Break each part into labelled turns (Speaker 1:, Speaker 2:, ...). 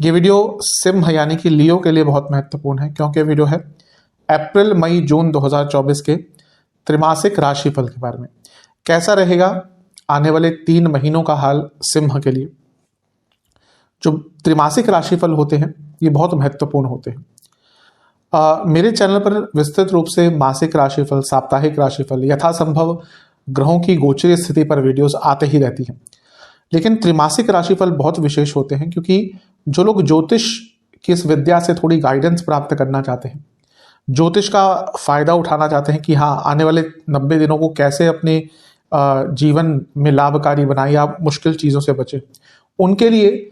Speaker 1: ये वीडियो सिंह यानी कि लियो के लिए बहुत महत्वपूर्ण है, क्योंकि वीडियो है अप्रैल मई जून 2024 के त्रैमासिक राशिफल के बारे में। कैसा रहेगा आने वाले 3 महीनों का हाल सिंह के लिए। जो त्रैमासिक राशिफल होते हैं ये बहुत महत्वपूर्ण होते हैं। मेरे चैनल पर विस्तृत रूप से मासिक राशिफल, साप्ताहिक राशिफल, यथासंभव ग्रहों की गोचरीय स्थिति पर वीडियोस आते ही रहती हैं, लेकिन त्रैमासिक राशिफल बहुत विशेष होते हैं क्योंकि जो लोग ज्योतिष की इस विद्या से थोड़ी गाइडेंस प्राप्त करना चाहते हैं, ज्योतिष का फायदा उठाना चाहते हैं कि हाँ आने वाले 90 दिनों को कैसे अपने जीवन में लाभकारी बनाए या मुश्किल चीज़ों से बचे, उनके लिए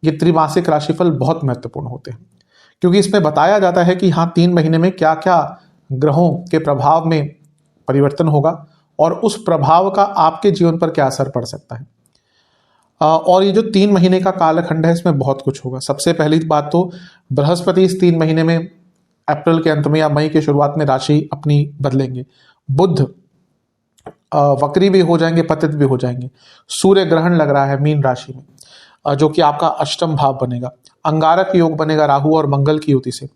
Speaker 1: ये त्रैमासिक राशिफल बहुत महत्वपूर्ण होते हैं। क्योंकि इसमें बताया जाता है कि हाँ 3 महीने में क्या क्या ग्रहों के प्रभाव में परिवर्तन होगा और उस प्रभाव का आपके जीवन पर क्या असर पड़ सकता है। और ये जो 3 महीने का कालखंड है इसमें बहुत कुछ होगा। सबसे पहली बात तो बृहस्पति इस 3 महीने में अप्रैल के अंत में या मई के शुरुआत में राशि अपनी बदलेंगे। बुध वक्री भी हो जाएंगे, पतित भी हो जाएंगे। सूर्य ग्रहण लग रहा है मीन राशि में, जो कि आपका अष्टम भाव बनेगा। अंगारक योग बनेगा राहु और मंगल की युति से।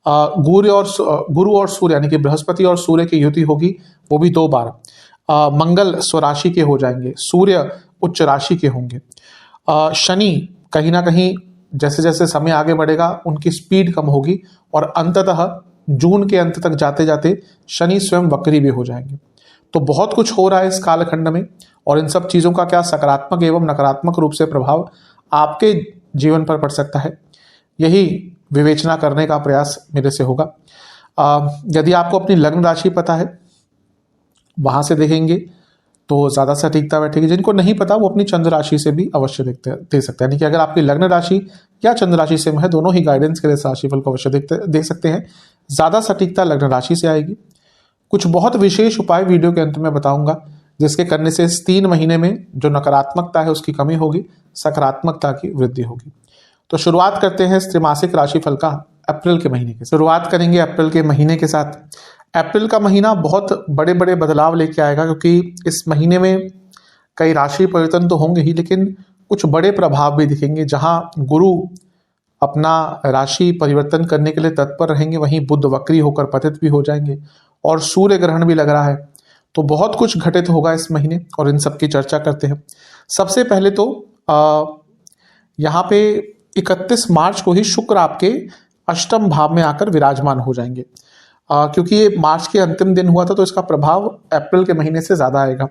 Speaker 1: गुरु और सूर्य यानी कि बृहस्पति और सूर्य की युति होगी, वो भी 2 बार। मंगल स्वराशि के हो जाएंगे, सूर्य उच्च राशि के होंगे। शनि कहीं ना कहीं जैसे जैसे समय आगे बढ़ेगा उनकी स्पीड कम होगी और अंततः जून के अंत तक जाते जाते शनि स्वयं वक्री भी हो जाएंगे। तो बहुत कुछ हो रहा है इस कालखंड में और इन सब चीज़ों का क्या सकारात्मक एवं नकारात्मक रूप से प्रभाव आपके जीवन पर पड़ सकता है, यही विवेचना करने का प्रयास मेरे से होगा। यदि आपको अपनी लग्न राशि पता है वहाँ से देखेंगे तो ज़्यादा सटीकता बैठेगी। जिनको नहीं पता वो अपनी चंद्र राशि से भी अवश्य दे सकते हैं। यानी कि अगर आपकी लग्न राशि या चंद्र राशि से है, दोनों ही गाइडेंस के लिए राशिफल को अवश्य देख सकते हैं। ज़्यादा सटीकता लग्न राशि से आएगी। कुछ बहुत विशेष उपाय वीडियो के अंत में बताऊंगा जिसके करने से इस 3 महीने में जो नकारात्मकता है उसकी कमी होगी, सकारात्मकता की वृद्धि होगी। तो शुरुआत करते हैं इस त्रैमासिक राशिफल का अप्रैल के महीने के। शुरुआत करेंगे अप्रैल के महीने के साथ। अप्रैल का महीना बहुत बड़े बड़े बदलाव लेके आएगा क्योंकि इस महीने में कई राशि परिवर्तन तो होंगे ही, लेकिन कुछ बड़े प्रभाव भी दिखेंगे। जहां गुरु अपना राशि परिवर्तन करने के लिए तत्पर रहेंगे, वहीं बुध वक्री होकर पतित भी हो जाएंगे और सूर्य ग्रहण भी लग रहा है। तो बहुत कुछ घटित होगा इस महीने और इन सब की चर्चा करते हैं। सबसे पहले तो यहाँ पे 31 मार्च को ही शुक्र आपके अष्टम भाव में आकर विराजमान हो जाएंगे। क्योंकि ये मार्च के अंतिम दिन हुआ था तो इसका प्रभाव अप्रैल के महीने से ज़्यादा आएगा।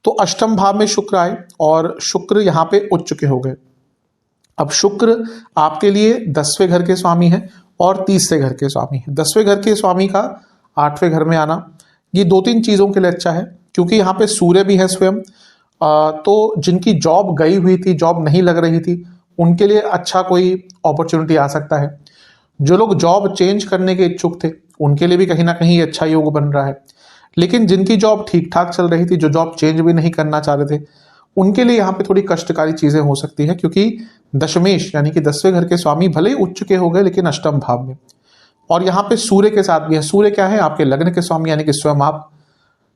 Speaker 1: तो अष्टम भाव में शुक्र आए और शुक्र यहाँ पे उच्च के हो गए। अब शुक्र आपके लिए 10वें घर के स्वामी हैं और 30वें घर के स्वामी हैं। 10वें घर के स्वामी का 8वें घर में आना ये 2-3 चीज़ों के लिए अच्छा है, क्योंकि यहाँ पे सूर्य भी है स्वयं। तो जिनकी जॉब गई हुई थी, जॉब नहीं लग रही थी, उनके लिए अच्छा कोई अपॉर्चुनिटी आ सकता है। जो लोग जॉब चेंज करने के इच्छुक थे उनके लिए भी कहीं ना कहीं अच्छा योग बन रहा है। लेकिन जिनकी जॉब ठीक ठाक चल रही थी, जो जॉब चेंज भी नहीं करना चाह रहे थे, उनके लिए यहाँ पे थोड़ी कष्टकारी चीजें हो सकती है। क्योंकि दशमेश यानी कि 10वें घर के स्वामी भले ही उच्च के हो गए लेकिन अष्टम भाव में, और यहाँ पे सूर्य के साथ भी है। सूर्य क्या है? आपके लग्न के स्वामी यानी कि स्वयं आप।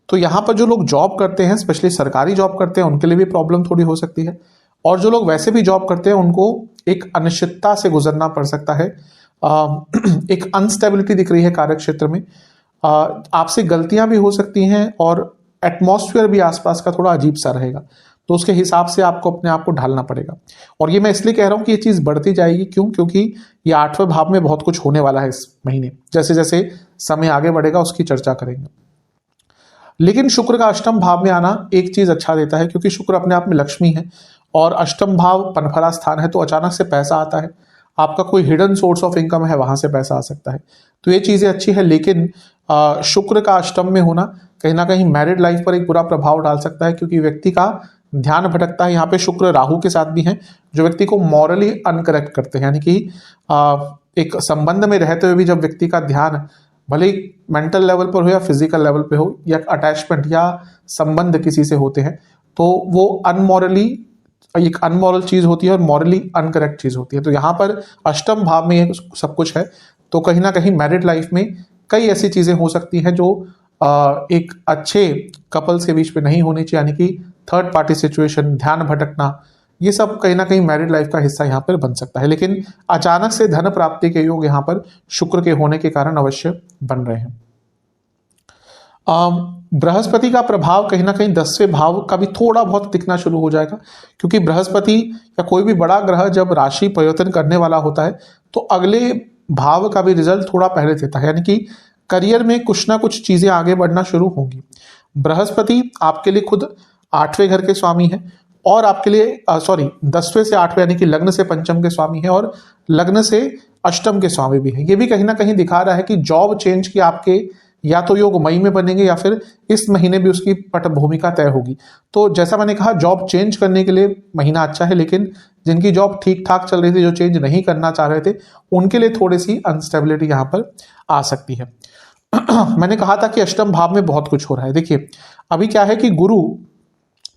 Speaker 1: तो यहाँ पर जो लोग जॉब करते हैं, स्पेशली सरकारी जॉब करते हैं, उनके लिए भी प्रॉब्लम थोड़ी हो सकती है। और जो लोग वैसे भी जॉब करते हैं उनको एक अनिश्चितता से गुजरना पड़ सकता है। एक अनस्टेबिलिटी दिख रही है कार्य क्षेत्र में। आपसे गलतियां भी हो सकती हैं और एटमॉस्फेयर भी आसपास का थोड़ा अजीब सा रहेगा। तो उसके हिसाब से आपको अपने आप को ढालना पड़ेगा। और ये मैं इसलिए कह रहा हूं कि ये चीज़ बढ़ती जाएगी। क्यों? क्योंकि ये 8वें भाव में बहुत कुछ होने वाला है इस महीने। जैसे जैसे समय आगे बढ़ेगा उसकी चर्चा करेंगे। लेकिन शुक्र का अष्टम भाव में आना एक चीज़ अच्छा देता है, क्योंकि शुक्र अपने आप में लक्ष्मी है और अष्टम भाव पनफला स्थान है। तो अचानक से पैसा आता है, आपका कोई हिडन सोर्स ऑफ इनकम है, वहां से पैसा आ सकता है। तो ये चीज़ें अच्छी है। लेकिन शुक्र का अष्टम में होना कहीं ना कहीं मैरिड लाइफ पर एक बुरा प्रभाव डाल सकता है, क्योंकि व्यक्ति का ध्यान भटकता है। यहाँ पे शुक्र राहु के साथ भी हैं, जो व्यक्ति को मॉरली अनकरेक्ट करते हैं। यानी कि एक संबंध में रहते हुए भी जब व्यक्ति का ध्यान भले ही मेंटल लेवल पर हो या फिजिकल लेवल पे हो, या अटैचमेंट या संबंध किसी से होते हैं, तो वो एक अनमॉरल चीज होती है और मॉरली अनकरेक्ट चीज होती है। तो यहाँ पर अष्टम भाव में ये सब कुछ है। तो कहीं ना कहीं मैरिड लाइफ में कई ऐसी चीजें हो सकती हैं जो एक अच्छे कपल्स के बीच में नहीं होनी चाहिए। यानी कि थर्ड पार्टी सिचुएशन, ध्यान भटकना, ये सब कहीं ना कहीं मैरिड लाइफ का हिस्सा यहाँ पर बन सकता है। लेकिन अचानक से धन प्राप्ति के योग यहाँ पर शुक्र के होने के कारण अवश्य बन रहे हैं। बृहस्पति का प्रभाव कहीं ना कहीं 10वें भाव का भी थोड़ा बहुत दिखना शुरू हो जाएगा, क्योंकि बृहस्पति या कोई भी बड़ा ग्रह जब राशि परिवर्तन करने वाला होता है तो अगले भाव का भी रिजल्ट थोड़ा पहले देता है, यानी कि करियर में कुछ ना कुछ चीजें आगे बढ़ना शुरू होंगी। बृहस्पति आपके लिए खुद 8वें घर के स्वामी है और आपके लिए 10वें से 8वें यानी कि लग्न से पंचम के स्वामी है और लग्न से अष्टम के स्वामी भी है। ये भी कहीं ना कहीं दिखा रहा है कि जॉब चेंज की आपके या तो योग मई में बनेंगे या फिर इस महीने भी उसकी पट भूमिका तय होगी। तो जैसा मैंने कहा, जॉब चेंज करने के लिए महीना अच्छा है, लेकिन जिनकी जॉब ठीक ठाक चल रही थी, जो चेंज नहीं करना चाह रहे थे, उनके लिए थोड़ी सी अनस्टेबिलिटी यहाँ पर आ सकती है। मैंने कहा था कि अष्टम भाव में बहुत कुछ हो रहा है। देखिए अभी क्या है कि गुरु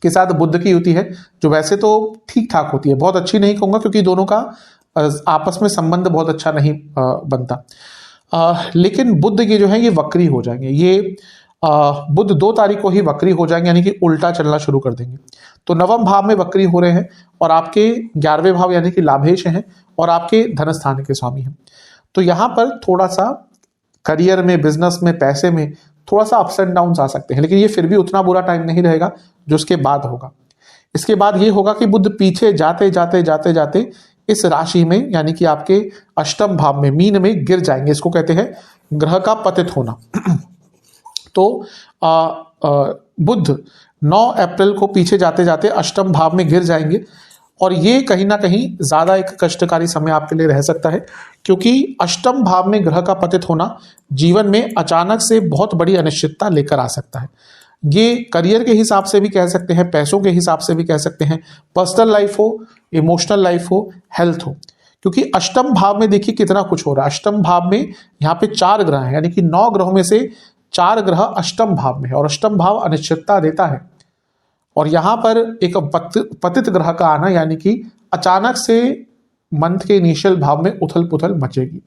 Speaker 1: के साथ बुध की युति है, जो वैसे तो ठीक ठाक होती है, बहुत अच्छी नहीं कहूंगा क्योंकि दोनों का आपस में संबंध बहुत अच्छा नहीं बनता। लेकिन बुध ये जो है ये वक्री हो जाएंगे। ये बुध 2 तारीख को ही वक्री हो जाएंगे, यानी कि उल्टा चलना शुरू कर देंगे। तो नवम भाव में वक्री हो रहे हैं और आपके 11वें भाव यानी कि लाभेश हैं और आपके धन स्थान के स्वामी हैं। तो यहाँ पर थोड़ा सा करियर में, बिजनेस में, पैसे में थोड़ा सा अप्स एंड डाउन आ सकते हैं, लेकिन ये फिर भी उतना बुरा टाइम नहीं रहेगा जो उसके बाद होगा। इसके बाद ये होगा कि बुध पीछे जाते जाते जाते जाते इस राशि में यानी कि आपके अष्टम भाव में, मीन में गिर जाएंगे। इसको कहते हैं ग्रह का पतित होना। तो बुध 9 अप्रैल को पीछे जाते जाते अष्टम भाव में गिर जाएंगे और ये कहीं ना कहीं ज्यादा एक कष्टकारी समय आपके लिए रह सकता है, क्योंकि अष्टम भाव में ग्रह का पतित होना जीवन में अचानक से बहुत बड़ी अनिश्चितता लेकर आ सकता है। ये करियर के हिसाब से भी कह सकते हैं, पैसों के हिसाब से भी कह सकते हैं, पर्सनल लाइफ हो, इमोशनल लाइफ हो, हेल्थ हो, क्योंकि अष्टम भाव में देखिए कितना कुछ हो रहा है। अष्टम भाव में यहाँ पे 4 ग्रह हैं, यानी कि 9 ग्रहों में से 4 ग्रह अष्टम भाव में है और अष्टम भाव अनिश्चितता देता है। और यहाँ पर एक पतित ग्रह का आना यानी कि अचानक से मंथ के इनिशियल भाव में उथल पुथल मचेगी।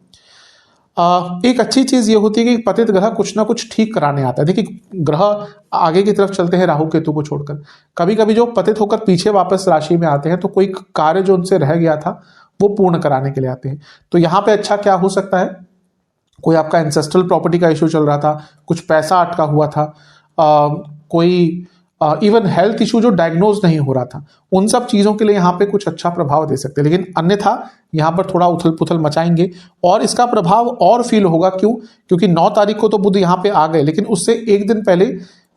Speaker 1: एक अच्छी चीज ये होती है कि पतित ग्रह कुछ ना कुछ ठीक कराने आता है। देखिए ग्रह आगे की तरफ चलते हैं राहु केतु को छोड़कर, कभी कभी जो पतित होकर पीछे वापस राशि में आते हैं तो कोई कार्य जो उनसे रह गया था वो पूर्ण कराने के लिए आते हैं। तो यहाँ पे अच्छा क्या हो सकता है, कोई आपका एंसेस्ट्रल प्रॉपर्टी का इशू चल रहा था, कुछ पैसा अटका हुआ था, कोई इवन हेल्थ इशू जो डायग्नोज नहीं हो रहा था, उन सब चीजों के लिए यहाँ पे कुछ अच्छा प्रभाव दे सकते हैं। लेकिन अन्यथा यहाँ पर थोड़ा उथल पुथल मचाएंगे और इसका प्रभाव और फील होगा। क्यों? क्योंकि 9 तारीख को तो बुध यहाँ पे आ गए, लेकिन उससे एक दिन पहले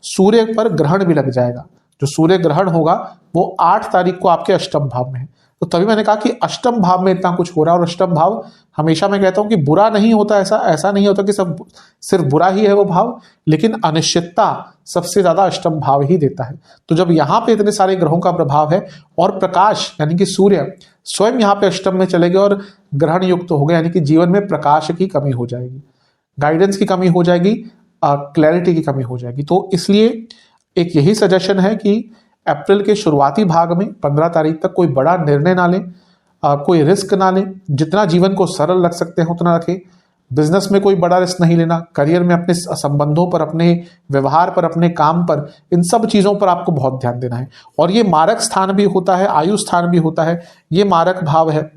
Speaker 1: सूर्य पर ग्रहण भी लग जाएगा। जो सूर्य ग्रहण होगा वो 8 तारीख को आपके अष्टम भाव में है। तो तभी मैंने कहा कि अष्टम भाव में इतना कुछ हो रहा है। और अष्टम भाव हमेशा मैं कहता हूं कि बुरा नहीं होता, ऐसा नहीं होता कि सब सिर्फ बुरा ही है वो भाव, लेकिन अनिश्चितता सबसे ज्यादा अष्टम भाव ही देता है। तो जब यहाँ पे इतने सारे ग्रहों का प्रभाव है और प्रकाश यानी कि सूर्य स्वयं यहाँ पे अष्टम में चले गए और ग्रहण युक्त हो गए, यानी कि जीवन में प्रकाश की कमी हो जाएगी, गाइडेंस की कमी हो जाएगी, क्लैरिटी की कमी हो जाएगी। तो इसलिए एक यही सजेशन है कि अप्रैल के शुरुआती भाग में 15 तारीख तक कोई बड़ा निर्णय ना लें, कोई रिस्क ना लें, जितना जीवन को सरल रख सकते हैं उतना रखें। बिजनेस में कोई बड़ा रिस्क नहीं लेना, करियर में अपने संबंधों पर, अपने व्यवहार पर, अपने काम पर, इन सब चीजों पर आपको बहुत ध्यान देना है। और ये मारक स्थान भी होता है, आयु स्थान भी होता है, ये मारक भाव है।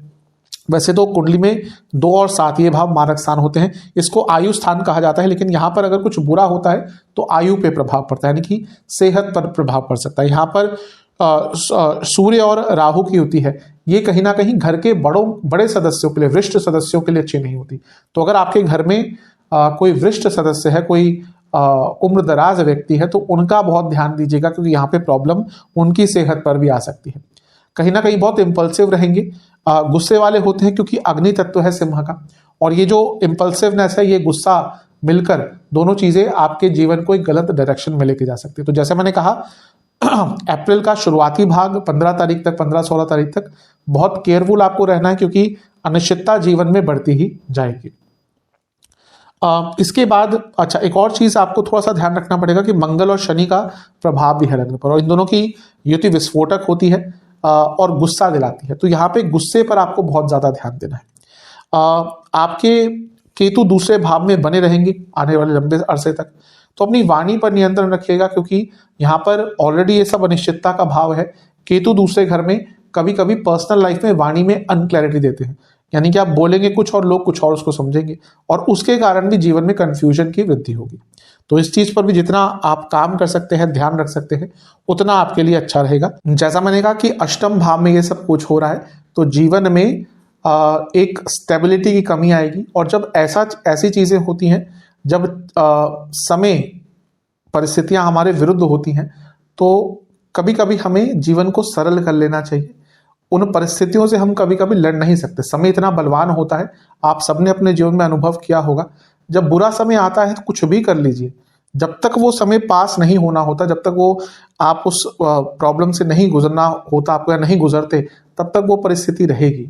Speaker 1: वैसे तो कुंडली में 2 और 7 ये भाव मारक स्थान होते हैं, इसको आयु स्थान कहा जाता है। लेकिन यहाँ पर अगर कुछ बुरा होता है तो आयु पे प्रभाव पड़ता है, यानी कि सेहत पर प्रभाव पड़ सकता है। यहाँ पर सूर्य और राहु की युति है, ये कहीं ना कहीं घर के बड़े सदस्यों के लिए, वरिष्ठ सदस्यों के लिए अच्छी नहीं होती। तो अगर आपके घर में कोई वरिष्ठ सदस्य है, कोई उम्र दराज व्यक्ति है, तो उनका बहुत ध्यान दीजिएगा, क्योंकि यहाँ पे प्रॉब्लम उनकी सेहत पर भी आ सकती है। कहीं ना कहीं बहुत इम्पल्सिव रहेंगे, गुस्से वाले होते हैं, क्योंकि अग्नि तत्व है सिंह का, और ये जो इम्पल्सिवनेस है, ये गुस्सा मिलकर दोनों चीजें आपके जीवन को एक गलत डायरेक्शन में लेके जा सकती है। तो जैसे मैंने कहा अप्रैल का शुरुआती भाग 15 तारीख तक, 15-16 तारीख तक बहुत केयरफुल आपको रहना है, क्योंकि अनिश्चितता जीवन में बढ़ती ही जाएगी। इसके बाद अच्छा एक और चीज आपको थोड़ा सा ध्यान रखना पड़ेगा कि मंगल और शनि का प्रभाव भी है लग्न पर, और इन दोनों की युति विस्फोटक होती है और गुस्सा दिलाती है। तो यहाँ पे गुस्से पर आपको बहुत ज्यादा ध्यान देना है। आपके केतु दूसरे भाव में बने रहेंगे आने वाले लंबे अरसे तक, तो अपनी वाणी पर नियंत्रण रखिएगा, क्योंकि यहाँ पर ऑलरेडी ये सब अनिश्चितता का भाव है। केतु दूसरे घर में कभी कभी पर्सनल लाइफ में वाणी में अनक्लैरिटी देते हैं, यानी कि आप बोलेंगे कुछ और लोग कुछ और उसको समझेंगे, और उसके कारण भी जीवन में कंफ्यूजन की वृद्धि होगी। तो इस चीज पर भी जितना आप काम कर सकते हैं, ध्यान रख सकते हैं, उतना आपके लिए अच्छा रहेगा। जैसा मैंने कहा कि अष्टम भाव में ये सब कुछ हो रहा है, तो जीवन में एक स्टेबिलिटी की कमी आएगी। और जब ऐसी चीजें होती हैं, जब समय परिस्थितियां हमारे विरुद्ध होती हैं, तो कभी कभी हमें जीवन को सरल कर लेना चाहिए। उन परिस्थितियों से हम कभी कभी लड़ नहीं सकते, समय इतना बलवान होता है। आप सबने अपने जीवन में अनुभव किया होगा, जब बुरा समय आता है तो कुछ भी कर लीजिए, जब तक वो समय पास नहीं होना होता, जब तक वो आप उस प्रॉब्लम से नहीं गुजरना होता आपको या नहीं गुजरते, तब तक वो परिस्थिति रहेगी।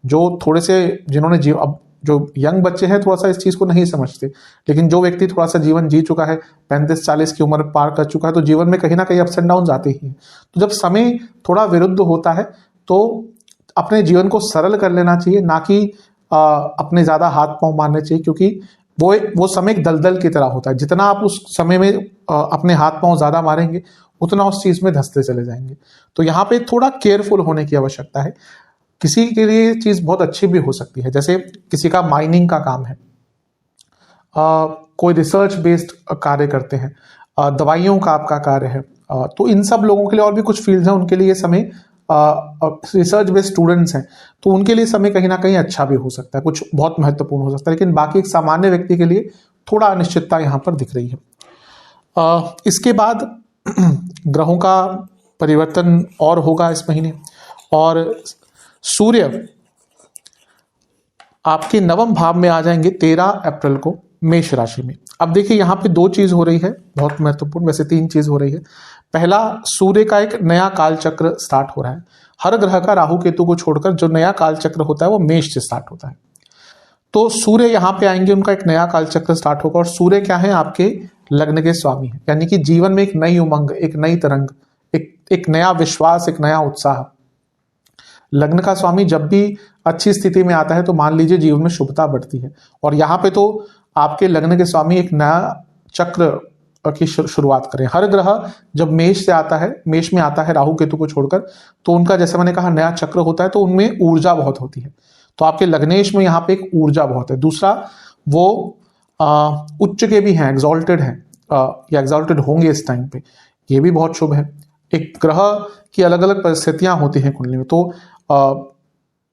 Speaker 1: जो थोड़े से जिन्होंने अब जो यंग बच्चे हैं थोड़ा सा इस चीज को नहीं समझते, लेकिन जो व्यक्ति थोड़ा सा जीवन जी चुका है, 35-40 की उम्र पार कर चुका है, तो जीवन में कहीं ना कहीं अप्स एंड डाउन आते ही हैं। तो जब समय थोड़ा विरुद्ध होता है तो अपने जीवन को सरल कर लेना चाहिए, ना कि अपने ज्यादा हाथ पांव मारने चाहिए, क्योंकि वो समय एक दलदल की तरह होता है। जितना आप उस समय में अपने हाथ पांव ज्यादा मारेंगे, उतना उस चीज में धंसते चले जाएंगे। तो यहाँ पे थोड़ा केयरफुल होने की आवश्यकता है। किसी के लिए चीज बहुत अच्छी भी हो सकती है, जैसे किसी का माइनिंग का काम है, कोई रिसर्च बेस्ड कार्य करते हैं, दवाइयों का आपका कार्य है, तो इन सब लोगों के लिए, और भी कुछ फील्ड्स हैं उनके लिए समय, रिसर्च बेस्ड स्टूडेंट्स हैं तो उनके लिए समय कहीं ना कहीं अच्छा भी हो सकता है, कुछ बहुत महत्वपूर्ण हो सकता है। लेकिन बाकी एक सामान्य व्यक्ति के लिए थोड़ा अनिश्चितता यहाँ पर दिख रही है। इसके बाद ग्रहों का परिवर्तन और होगा इस महीने, और सूर्य आपके नवम भाव में आ जाएंगे 13 अप्रैल को मेष राशि में। अब देखिए यहाँ पे दो चीज हो रही है बहुत महत्वपूर्ण, वैसे तीन चीज हो रही है। पहला, सूर्य का एक नया काल चक्र स्टार्ट हो रहा है। हर ग्रह का राहु केतु को छोड़कर जो नया काल चक्र होता है वो मेष से स्टार्ट होता है। तो सूर्य यहाँ पे आएंगे, उनका एक नया काल चक्र स्टार्ट होगा, और सूर्य क्या है, आपके लग्न के स्वामी है, यानी कि जीवन में एक नई उमंग, एक नई तरंग, एक नया विश्वास, एक नया उत्साह। लग्न का स्वामी जब भी अच्छी स्थिति में आता है तो मान लीजिए जीवन में शुभता बढ़ती है, और यहाँ पे तो आपके लग्न के स्वामी एक नया चक्र की शुरुआत करें। हर ग्रह जब मेष से आता है, मेष में आता है राहु केतु को छोड़कर, तो उनका जैसे मैंने कहा नया चक्र होता है, तो उनमें ऊर्जा बहुत होती है। तो आपके लग्नेश में यहाँ पे एक ऊर्जा बहुत है। दूसरा, वो उच्च के भी हैं, एग्जॉल्टेड हैं, या एग्जॉल्टेड होंगे इस टाइम पे, ये भी बहुत शुभ है। एक ग्रह की अलग अलग परिस्थितियां होती हैं कुंडली में, तो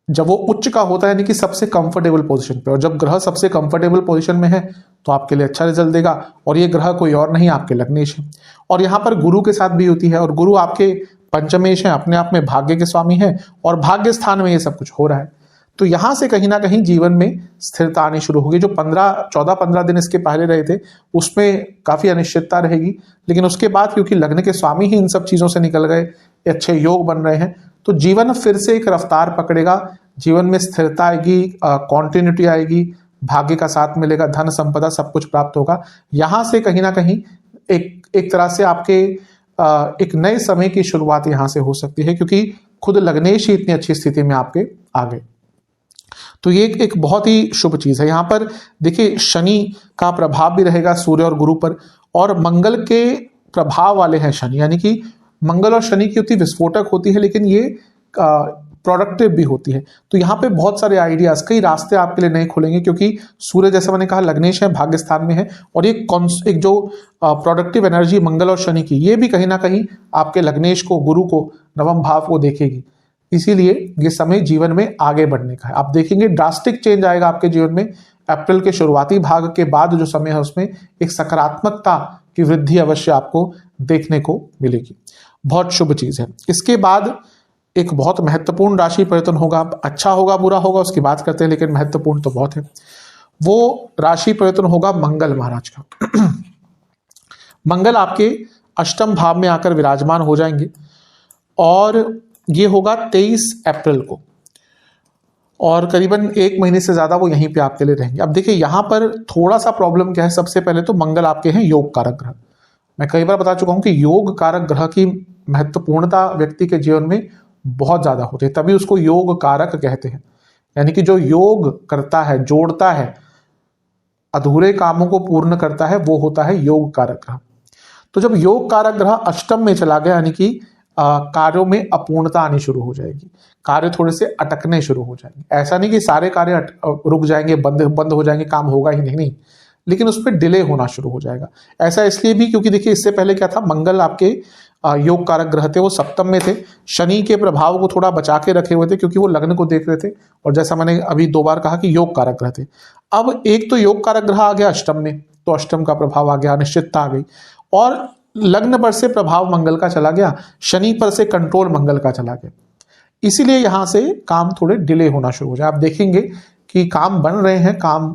Speaker 1: जब वो उच्च का होता है यानी कि सबसे कंफर्टेबल पोजीशन पे, और जब ग्रह सबसे कंफर्टेबल पोजीशन में है तो आपके लिए अच्छा रिजल्ट देगा। और ये ग्रह कोई और नहीं, आपके लग्नेश है। और यहाँ पर गुरु के साथ भी होती है, और गुरु आपके पंचमेश है, अपने आप में भाग्य के स्वामी है, और भाग्य स्थान में ये सब कुछ हो रहा है। तो यहां से कहीं ना कहीं जीवन में स्थिरता आनी शुरू होगी। जो 14-15 दिन इसके पहले रहे थे उसमें काफी अनिश्चितता रहेगी, लेकिन उसके बाद क्योंकि लग्न के स्वामी ही इन सब चीजों से निकल गए, अच्छे योग बन रहे हैं, तो जीवन फिर से एक रफ्तार पकड़ेगा। जीवन में स्थिरता आएगी, कॉन्टिन्यूटी आएगी, भाग्य का साथ मिलेगा, धन संपदा सब कुछ प्राप्त होगा। यहां से कहीं ना कहीं एक तरह से आपके एक नए समय की शुरुआत यहां से हो सकती है, क्योंकि खुद लग्नेश ही इतनी अच्छी स्थिति में आपके आ गए। तो ये एक बहुत ही शुभ चीज है। यहाँ पर देखिए शनि का प्रभाव भी रहेगा सूर्य और गुरु पर, और मंगल के प्रभाव वाले हैं शनि, यानी कि मंगल और शनि की युति विस्फोटक होती है, लेकिन ये प्रोडक्टिव भी होती है। तो यहाँ पे बहुत सारे आइडियाज, कई रास्ते आपके लिए नए खुलेंगे, क्योंकि सूर्य जैसे मैंने कहा लग्नेश है, भाग्य स्थान में है, और ये एक जो प्रोडक्टिव एनर्जी मंगल और शनि की, ये भी कहीं ना कहीं आपके लग्नेश को, गुरु को, नवम भाव को देखेगी। इसीलिए ये समय जीवन में आगे बढ़ने का है। आप देखेंगे ड्रास्टिक चेंज आएगा आपके जीवन में। अप्रैल के शुरुआती भाग के बाद जो समय है उसमें एक सकारात्मकता की वृद्धि अवश्य आपको देखने को मिलेगी। बहुत शुभ चीज है। इसके बाद एक बहुत महत्वपूर्ण राशि परिवर्तन होगा। अच्छा होगा बुरा होगा उसकी बात करते हैं, लेकिन महत्वपूर्ण तो बहुत है। वो राशि परिवर्तन होगा मंगल महाराज का। मंगल आपके अष्टम भाव में आकर विराजमान हो जाएंगे, और ये होगा 23 अप्रैल को, और करीबन एक महीने से ज्यादा वो यहीं पे आपके लिए रहेंगे। अब देखिए यहाँ पर थोड़ा सा प्रॉब्लम क्या है। सबसे पहले तो मंगल आपके हैं योग कारक ग्रह। मैं कई बार बता चुका हूं कि योग कारक ग्रह की महत्वपूर्णता व्यक्ति के जीवन में बहुत ज्यादा होती है, तभी उसको योग कारक कहते हैं। यानी कि जो योग करता है, जोड़ता है, अधूरे कामों को पूर्ण करता है, वो होता है योग कारक ग्रह। तो जब योग कारक ग्रह अष्टम में चला गया, यानी कि कार्यों में अपूर्णता आनी शुरू हो जाएगी, कार्य थोड़े से अटकने शुरू हो जाएंगे। ऐसा नहीं कि सारे कार्य रुक जाएंगे, बंद बंद हो जाएंगे, काम होगा ही नहीं, लेकिन उस पर डिले होना शुरू हो जाएगा। ऐसा इसलिए भी क्योंकि देखिए इससे पहले क्या था, मंगल आपके योग कारक ग्रह थे, वो सप्तम में थे, शनि के प्रभाव को थोड़ा बचा के रखे हुए थे क्योंकि वो लग्न को देख रहे थे, और जैसा मैंने अभी 2 बार कहा कि योग कारक ग्रह थे। अब एक तो योग कारक ग्रह आ गया अष्टम में, तो अष्टम का प्रभाव आ गया, अनिश्चितता आ गई, और लग्न पर से प्रभाव मंगल का चला गया, शनि पर से कंट्रोल मंगल का चला गया। इसीलिए यहां से काम थोड़े डिले होना शुरू हो जाए। आप देखेंगे कि काम बन रहे हैं, काम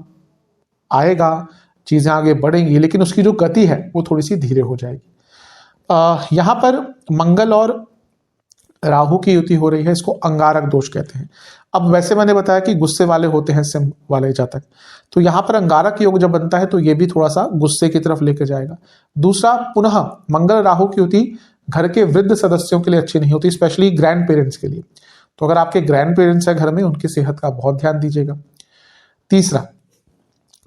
Speaker 1: आएगा, चीजें आगे बढ़ेंगी, लेकिन उसकी जो गति है वो थोड़ी सी धीरे हो जाएगी। यहां पर मंगल और राहु की युति हो रही है, इसको अंगारक दोष कहते हैं। अब वैसे मैंने बताया कि गुस्से वाले होते हैं सिंह वाले जातक, तो यहां पर अंगारक योग जब बनता है तो ये भी थोड़ा सा गुस्से की तरफ लेकर जाएगा। दूसरा, पुनः मंगल राहु की युति घर के वृद्ध सदस्यों के लिए अच्छी नहीं होती, स्पेशली ग्रैंड पेरेंट्स के लिए। तो अगर आपके ग्रैंड पेरेंट्स है घर में, उनकी सेहत का बहुत ध्यान दीजिएगा। तीसरा,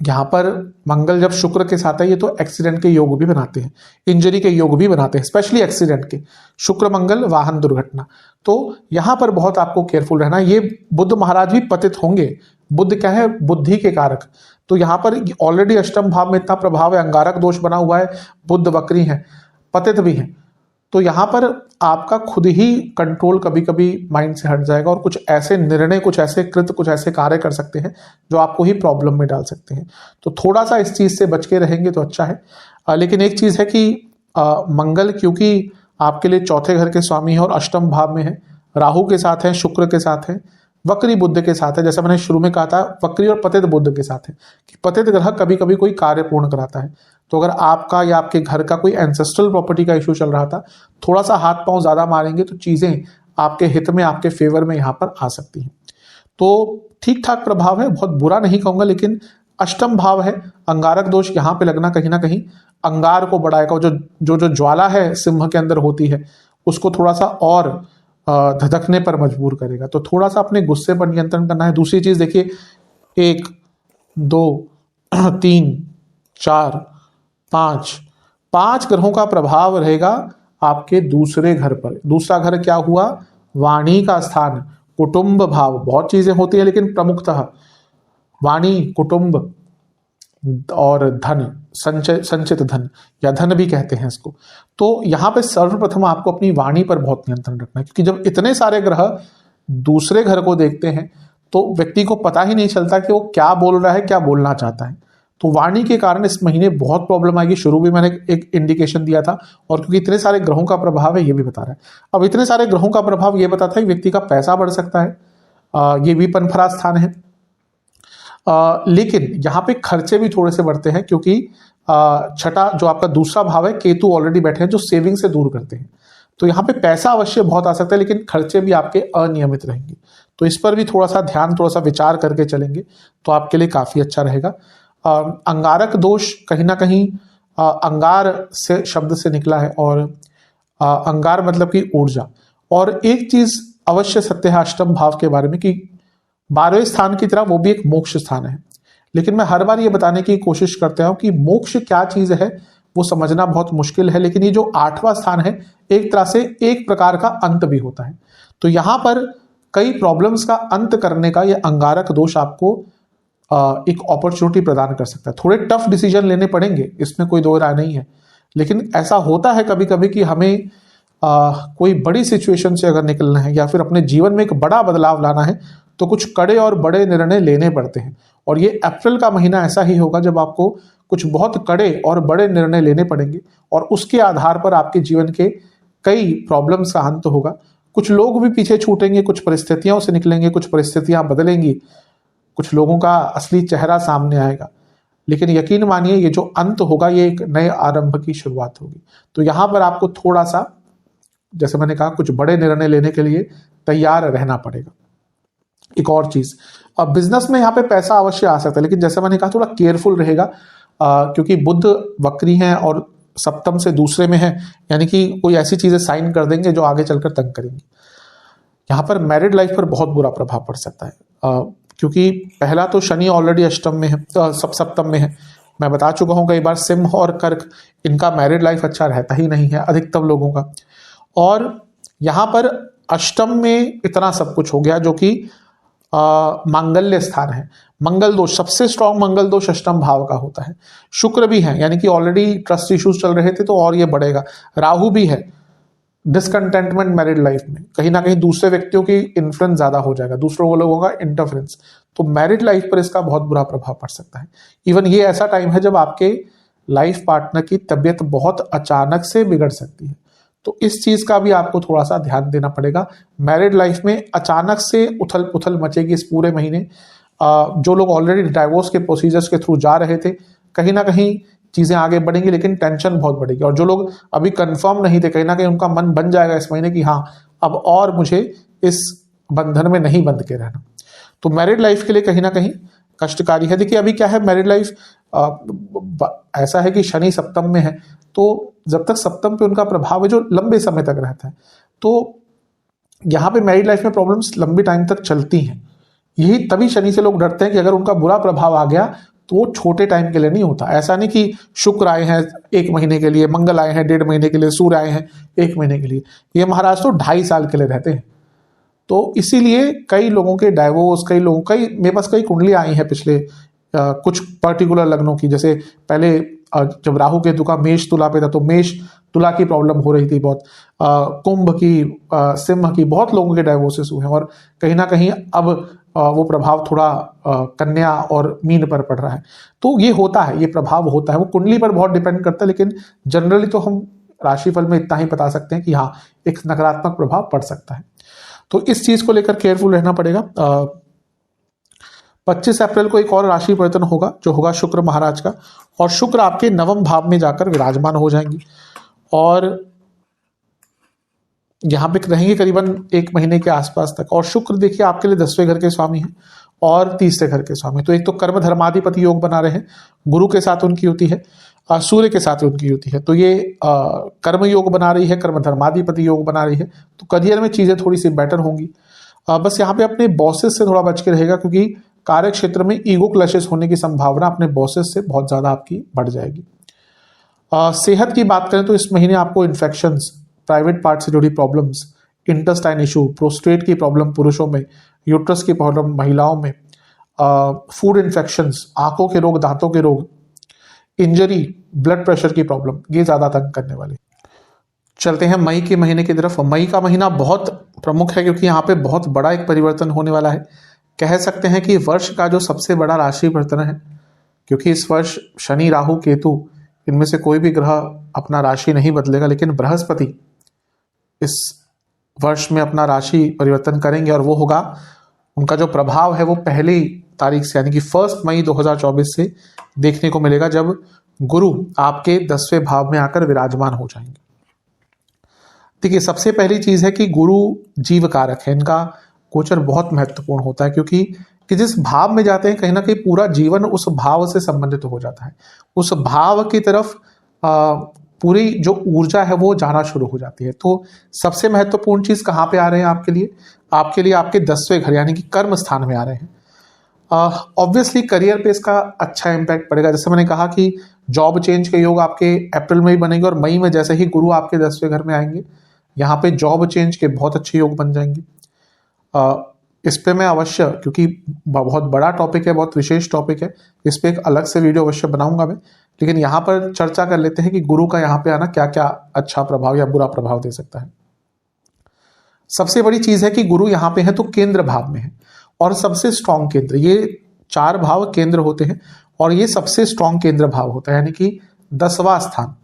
Speaker 1: यहां पर मंगल जब शुक्र के साथ है, ये तो एक्सीडेंट के योग भी बनाते हैं, इंजरी के योग भी बनाते हैं, स्पेशली एक्सीडेंट के। शुक्र मंगल वाहन दुर्घटना, तो यहां पर बहुत आपको केयरफुल रहना। ये बुध महाराज भी पतित होंगे, बुध क्या है, बुद्धि के कारक, तो यहां पर ऑलरेडी अष्टम भाव में इतना प्रभाव है, अंगारक दोष बना हुआ है, बुध वक्री है, पतित भी है, तो यहां पर आपका खुद ही कंट्रोल कभी कभी माइंड से हट जाएगा और कुछ ऐसे निर्णय, कुछ ऐसे कृत्य, कुछ ऐसे कार्य कर सकते हैं जो आपको ही प्रॉब्लम में डाल सकते हैं। तो थोड़ा सा इस चीज से बच के रहेंगे तो अच्छा है। लेकिन एक चीज है कि मंगल क्योंकि आपके लिए चौथे घर के स्वामी है और अष्टम भाव में है, राहु के साथ है, शुक्र के साथ है, वक्री बुध के साथ है, जैसा मैंने शुरू में कहा था वक्री और पतित बुध के साथ है कि पतित ग्रह कभी कभी कोई कार्य पूर्ण कराता है। तो अगर आपका या आपके घर का कोई एंसेस्ट्रल प्रॉपर्टी का इशू चल रहा था, थोड़ा सा हाथ पांव ज्यादा मारेंगे तो चीजें आपके हित में, आपके फेवर में यहां पर आ सकती हैं। तो ठीक ठाक प्रभाव है, बहुत बुरा नहीं कहूंगा, लेकिन अष्टम भाव है, अंगारक दोष यहां पे लगना कहीं ना कहीं अंगार को बढ़ाएगा। जो ज्वाला है सिंह के अंदर होती है, उसको थोड़ा सा और धधकने पर मजबूर करेगा। तो थोड़ा सा अपने गुस्से पर नियंत्रण करना है। दूसरी चीज देखिए, 1 2 3 4 5 ग्रहों का प्रभाव रहेगा आपके दूसरे घर पर। दूसरा घर क्या हुआ, वाणी का स्थान, कुटुंब भाव। बहुत चीजें होती है लेकिन प्रमुखतः वाणी, कुटुंब और धन, संचित धन या धन भी कहते हैं इसको। तो यहां पे सर्वप्रथम आपको अपनी वाणी पर बहुत नियंत्रण रखना है, क्योंकि जब इतने सारे ग्रह दूसरे घर को देखते हैं तो व्यक्ति को पता ही नहीं चलता कि वो क्या बोल रहा है, क्या बोलना चाहता है। तो वाणी के कारण इस महीने बहुत प्रॉब्लम आएगी। शुरू में मैंने एक इंडिकेशन दिया था, और क्योंकि इतने सारे ग्रहों का प्रभाव है ये भी बता रहा है। अब इतने सारे ग्रहों का प्रभाव ये बताता है व्यक्ति का पैसा बढ़ सकता है, ये भी पनफरा स्थान है। लेकिन यहाँ पे खर्चे भी थोड़े से बढ़ते हैं, क्योंकि छठा जो आपका दूसरा भाव है, केतु ऑलरेडी बैठे हैं जो सेविंग से दूर करते हैं। तो यहाँ पे पैसा अवश्य बहुत आ सकता है, लेकिन खर्चे भी आपके अनियमित रहेंगे। तो इस पर भी थोड़ा सा ध्यान, थोड़ा सा विचार करके चलेंगे तो आपके लिए काफी अच्छा रहेगा। अंगारक दोष कहीं ना कहीं अंगार से शब्द से निकला है, और अंगार मतलब कि ऊर्जा। और एक चीज अवश्य सत्य है अष्टम भाव के बारे में कि 12वें स्थान की तरह वो भी एक मोक्ष स्थान है। लेकिन मैं हर बार ये बताने की कोशिश करता हूं कि मोक्ष क्या चीज है वो समझना बहुत मुश्किल है, लेकिन ये जो 8वां स्थान है एक तरह से एक प्रकार का अंत भी होता है। तो यहां पर कई प्रॉब्लम्स का अंत करने का ये अंगारक दोष आपको एक अपॉर्चुनिटी प्रदान कर सकता है। थोड़े टफ डिसीजन लेने पड़ेंगे, इसमें कोई दो राय नहीं है, लेकिन ऐसा होता है कभी कभी कि हमें कोई बड़ी सिचुएशन से अगर निकलना है या फिर अपने जीवन में एक बड़ा बदलाव लाना है तो कुछ कड़े और बड़े निर्णय लेने पड़ते हैं। और ये अप्रैल का महीना ऐसा ही होगा जब आपको कुछ बहुत कड़े और बड़े निर्णय लेने पड़ेंगे, और उसके आधार पर आपके जीवन के कई प्रॉब्लम्स का अंत होगा। कुछ लोग भी पीछे छूटेंगे, कुछ परिस्थितियों से निकलेंगे, कुछ परिस्थितियां बदलेंगी, कुछ लोगों का असली चेहरा सामने आएगा। लेकिन यकीन मानिए ये जो अंत होगा ये एक नए आरंभ की शुरुआत होगी। तो यहां पर आपको थोड़ा सा, जैसे मैंने कहा, कुछ बड़े निर्णय लेने के लिए तैयार रहना पड़ेगा। एक और चीज, अब बिजनेस में यहाँ पे पैसा अवश्य आ सकता है, लेकिन जैसे मैंने कहा थोड़ा केयरफुल रहेगा, क्योंकि बुध वक्री हैं और सप्तम से दूसरे में है, यानी कि कोई ऐसी चीजें साइन कर देंगे जो आगे चलकर तंग करेंगी। यहाँ पर मैरिड लाइफ पर बहुत बुरा प्रभाव पड़ सकता है, क्योंकि पहला तो शनि ऑलरेडी अष्टम में है, सप्तम में है। मैं बता चुका हूं कई बार, सिंह और कर्क इनका मैरिड लाइफ अच्छा रहता ही नहीं है अधिकतम लोगों का। और यहाँ पर अष्टम में इतना सब कुछ हो गया जो कि मांगल्य स्थान है। मंगल दोष, सबसे स्ट्रॉन्ग मंगल दोष अष्टम भाव का होता है। शुक्र भी है, यानी कि ऑलरेडी ट्रस्ट इश्यूज चल रहे थे तो और ये बढ़ेगा। राहु भी है, डिसकंटेंटमेंट मैरिड लाइफ में, कहीं ना कहीं दूसरे व्यक्तियों की इन्फ्लुएंस ज्यादा हो जाएगा, दूसरों लोगों का इंटरफेरेंस, तो मैरिड लाइफ पर इसका बहुत बुरा प्रभाव पड़ सकता है। इवन ये ऐसा टाइम है जब आपके लाइफ पार्टनर की तबीयत बहुत अचानक से बिगड़ सकती है, तो इस चीज का भी आपको थोड़ा सा ध्यान देना पड़ेगा। मैरिड लाइफ में अचानक से उथल पुथल मचेगी इस पूरे महीने। जो लोग ऑलरेडी डाइवोर्स के प्रोसीजर्स के थ्रू जा रहे थे, कहीं ना कहीं चीजें आगे बढ़ेंगी, लेकिन टेंशन बहुत बढ़ेगी। और जो लोग अभी कंफर्म नहीं थे, कहीं ना कहीं उनका मन बन जाएगा इस महीने की हाँ अब और मुझे इस बंधन में नहीं बंध के रहना। तो मैरिड लाइफ के लिए कहीं ना कहीं कष्टकारी है। देखिए अभी क्या है, मैरिड लाइफ ऐसा है कि शनि सप्तम में है, तो जब तक सप्तम पे उनका प्रभाव है जो लंबे समय तक रहता है, तो यहाँ पे मैरिड लाइफ में प्रॉब्लम्स लंबी टाइम तक चलती हैं। यही तभी शनि से लोग डरते हैं कि अगर उनका बुरा प्रभाव आ गया तो वो छोटे टाइम के लिए नहीं होता। ऐसा नहीं कि शुक्र आए हैं 1 महीने के लिए, मंगल आए हैं 1.5 महीने के लिए, सूर्य आए हैं 1 महीने के लिए, ये महाराज तो 2.5 साल के लिए रहते हैं। तो इसीलिए कई लोगों के डाइवोर्स, मेरे पास कई कुंडलियां आई हैं पिछले कुछ पर्टिकुलर लग्नों की। जैसे पहले जब राहु केतु का मेष तुला पे था तो मेष तुला की प्रॉब्लम हो रही थी बहुत, कुंभ की, सिंह की, बहुत लोगों के डाइवोर्सेस हुए हैं। और कहीं ना कहीं अब वो प्रभाव थोड़ा कन्या और मीन पर पड़ रहा है। तो ये होता है, ये प्रभाव होता है, वो कुंडली पर बहुत डिपेंड करता है, लेकिन जनरली तो हम राशिफल में इतना ही बता सकते हैं कि हाँ एक नकारात्मक प्रभाव पड़ सकता है। तो इस चीज को लेकर केयरफुल रहना पड़ेगा। 25 अप्रैल को एक और राशि परिवर्तन होगा जो होगा शुक्र महाराज का, और शुक्र आपके 9वें भाव में जाकर विराजमान हो जाएंगे और यहाँ पे रहेंगे करीबन 1 महीने के आसपास तक। और शुक्र देखिए आपके लिए 10वें घर के स्वामी हैं और 30वें घर के स्वामी। तो एक तो कर्म धर्माधिपति योग बना रहे हैं, गुरु के साथ उनकी होती है, सूर्य के साथ उनकी होती है, तो ये कर्म योग बना रही है, कर्म धर्माधिपति योग बना रही है। तो करियर में चीजें थोड़ी सी बेटर होंगी। बस यहाँ पे अपने बॉसेस से थोड़ा बच के रहेगा, क्योंकि कार्य क्षेत्र में ईगो क्लैशेस होने की संभावना अपने बॉसेस से बहुत ज्यादा आपकी बढ़ जाएगी। सेहत की बात करें तो इस महीने आपको इन्फेक्शंस, प्राइवेट पार्ट से जुड़ी प्रॉब्लम्स, इंटेस्टाइन इशू, प्रोस्टेट की प्रॉब्लम पुरुषों में, यूट्रस की प्रॉब्लम महिलाओं में, फूड इन्फेक्शंस, आंखों के रोग, दांतों के रोग, इंजरी, ब्लड प्रेशर की प्रॉब्लम, ये ज्यादा तंग करने वाले। चलते हैं मई के महीने की तरफ। मई का महीना बहुत प्रमुख है क्योंकि यहाँ पे बहुत बड़ा एक परिवर्तन होने वाला है। कह सकते हैं कि वर्ष का जो सबसे बड़ा राशि परिवर्तन है, क्योंकि इस वर्ष शनि, राहु, केतु, इनमें से कोई भी ग्रह अपना राशि नहीं बदलेगा, लेकिन बृहस्पति इस वर्ष में अपना राशि परिवर्तन करेंगे और वो होगा, उनका जो प्रभाव है वो 1 तारीख से यानी कि 1 मई 2024 से देखने को मिलेगा, जब गुरु आपके 10वें भाव में आकर विराजमान हो जाएंगे। देखिए सबसे पहली चीज है कि गुरु जीव कारक है, इनका गोचर बहुत महत्वपूर्ण होता है, क्योंकि जिस भाव में जाते हैं कहीं ना कहीं पूरा जीवन उस भाव से संबंधित हो जाता है। उस भाव की तरफ पूरी जो ऊर्जा है वो जाना शुरू हो जाती है। तो सबसे महत्वपूर्ण चीज कहाँ पे आ रहे हैं आपके लिए? आपके 10वें घर यानी कि कर्म स्थान में आ रहे हैं। ऑब्वियसली करियर पे इसका अच्छा इम्पैक्ट पड़ेगा। जैसे मैंने कहा कि जॉब चेंज के योग आपके अप्रैल में ही बनेंगे, और मई में जैसे ही गुरु आपके 10वें घर में आएंगे, यहाँ पे जॉब चेंज के बहुत अच्छे योग बन जाएंगे। इस पे मैं अवश्य, क्योंकि बहुत बड़ा टॉपिक है, बहुत विशेष टॉपिक है, इस पे एक अलग से वीडियो अवश्य बनाऊंगा मैं, लेकिन यहाँ पर चर्चा कर लेते हैं कि गुरु का यहाँ पे आना क्या क्या अच्छा प्रभाव या बुरा प्रभाव दे सकता है। सबसे बड़ी चीज है कि गुरु यहाँ पे है तो केंद्र भाव में है, और सबसे स्ट्रॉन्ग केंद्र, ये 4 भाव केंद्र होते हैं और ये सबसे स्ट्रॉन्ग केंद्र भाव होता है, यानी कि 10वां स्थान।